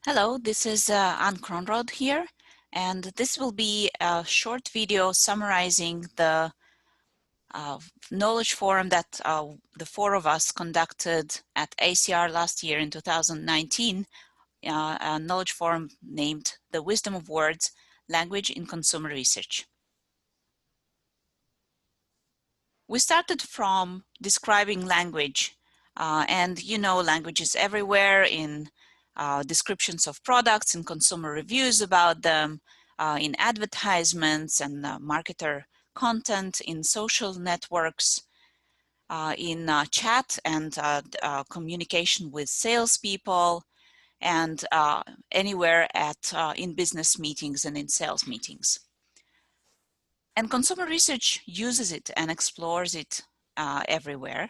Hello, this is Ann Kronrod here, and this will be a short video summarizing the knowledge forum that the four of us conducted at ACR last year in 2019, a knowledge forum named The Wisdom of Words, Language in Consumer Research. We started from describing language, and you know language is everywhere in descriptions of products and consumer reviews about them, in advertisements and marketer content, in social networks, in chat and communication with salespeople, and anywhere in business meetings and in sales meetings. And consumer research uses it and explores it everywhere.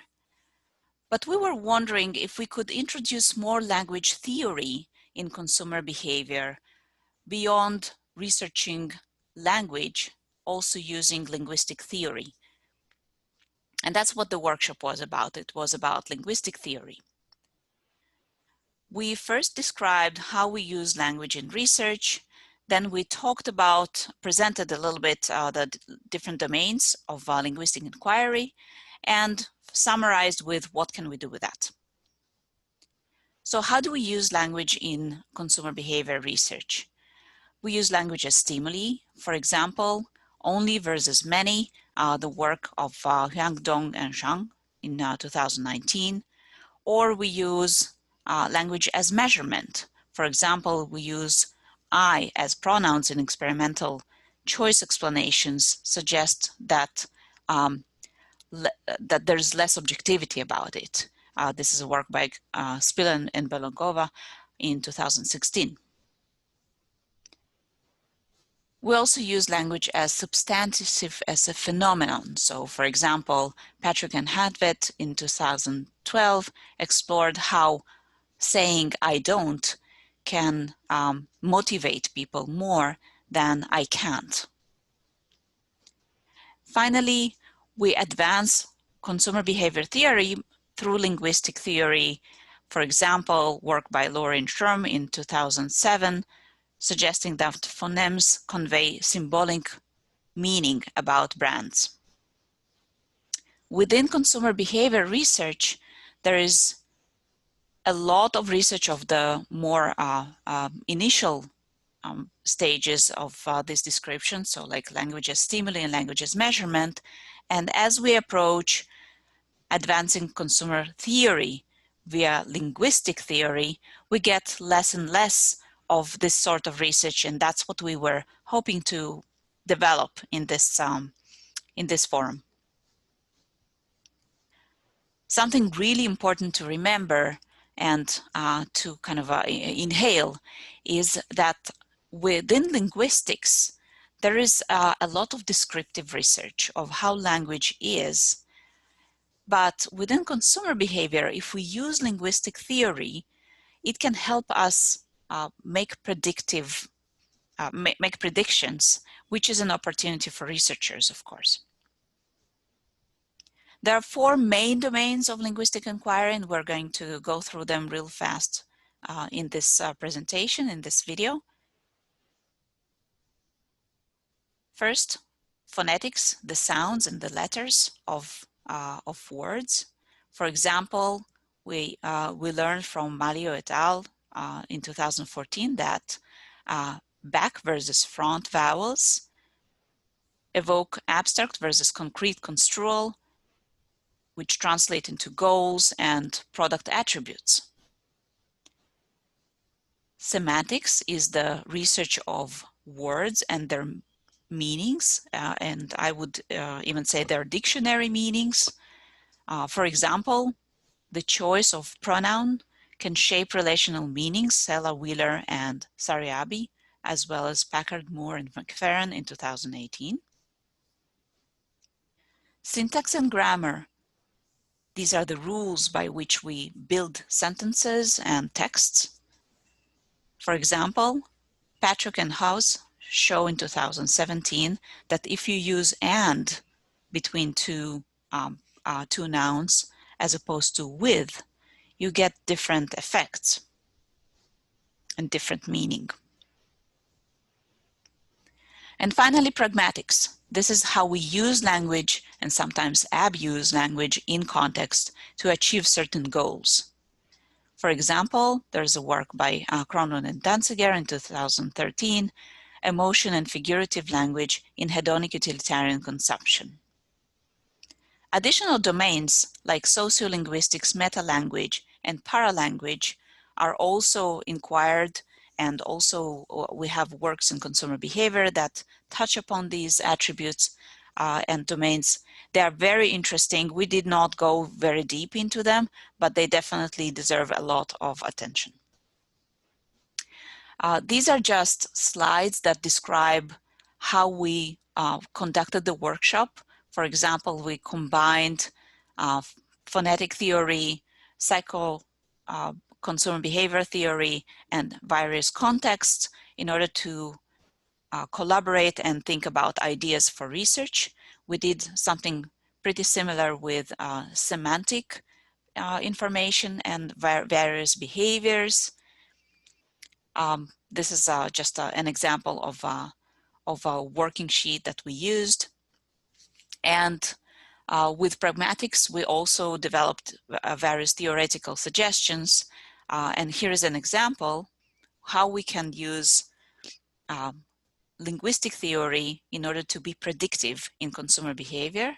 But we were wondering if we could introduce more language theory in consumer behavior beyond researching language, also using linguistic theory. And that's what the workshop was about. It was about linguistic theory. We first described how we use language in research. Then we presented a little bit the different domains of linguistic inquiry and summarized with what can we do with that. So how do we use language in consumer behavior research? We use language as stimuli. For example, only versus many, the work of Huang Dong and Zhang in 2019. Or we use language as measurement. For example, we use I as pronouns in experimental choice explanations suggest that that there's less objectivity about it. This is a work by Spiller and Belonkova in 2016. We also use language as substantive as a phenomenon. So for example, Patrick and Hadvet in 2012 explored how saying I don't can motivate people more than I can't. Finally, we advance consumer behavior theory through linguistic theory. For example, work by Lauren Schirm in 2007, suggesting that phonemes convey symbolic meaning about brands. Within consumer behavior research, there is a lot of research of the more initial stages of this description, so like language as stimuli and language as measurement. And as we approach advancing consumer theory via linguistic theory, we get less and less of this sort of research, and that's what we were hoping to develop in this forum. Something really important to remember and to kind of inhale is that within linguistics, there is a lot of descriptive research of how language is. But within consumer behavior, if we use linguistic theory, it can help us make predictions, which is an opportunity for researchers, of course. There are four main domains of linguistic inquiry, and we're going to go through them real fast in this presentation, in this video. First, phonetics, the sounds and the letters of words. For example, we learned from Malio et al. In 2014 that back versus front vowels evoke abstract versus concrete construal, which translate into goals and product attributes. Semantics is the research of words and their meanings, and I would even say their dictionary meanings. For example, the choice of pronoun can shape relational meanings, Sella, Wheeler, and Sariabi, as well as Packard, Moore, and McFerrin in 2018. Syntax and grammar. These are the rules by which we build sentences and texts. For example, Patrick and House show in 2017 that if you use and between two nouns as opposed to with, you get different effects. and different meaning. And finally, pragmatics. This is how we use language and sometimes abuse language in context to achieve certain goals. For example, there's a work by Cronin and Danziger in 2013, Emotion and Figurative Language in Hedonic Utilitarian Consumption. Additional domains like sociolinguistics, meta-language, and paralanguage are also inquired, and also we have works in consumer behavior that touch upon these attributes and domains. They are very interesting. We did not go very deep into them, but they definitely deserve a lot of attention. These are just slides that describe how we conducted the workshop. For example, we combined phonetic theory, consumer behavior theory, and various contexts in order to collaborate and think about ideas for research. We did something pretty similar with semantic information and various behaviors. This is just an example of a working sheet that we used. And with pragmatics, we also developed various theoretical suggestions. And here is an example how we can use linguistic theory in order to be predictive in consumer behavior.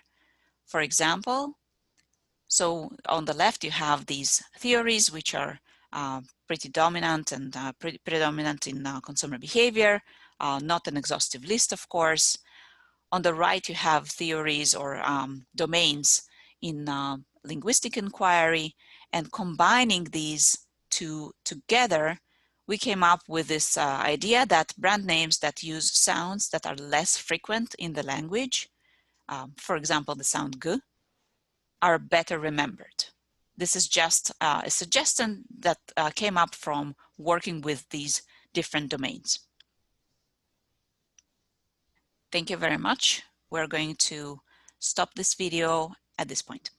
For example, so on the left, you have these theories, which are pretty dominant and predominant in consumer behavior, not an exhaustive list, of course. On the right, you have theories or domains in linguistic inquiry, and combining these two together, we came up with this idea that brand names that use sounds that are less frequent in the language, for example, the sound g, are better remembered. This is just a suggestion that came up from working with these different domains. Thank you very much. We're going to stop this video at this point.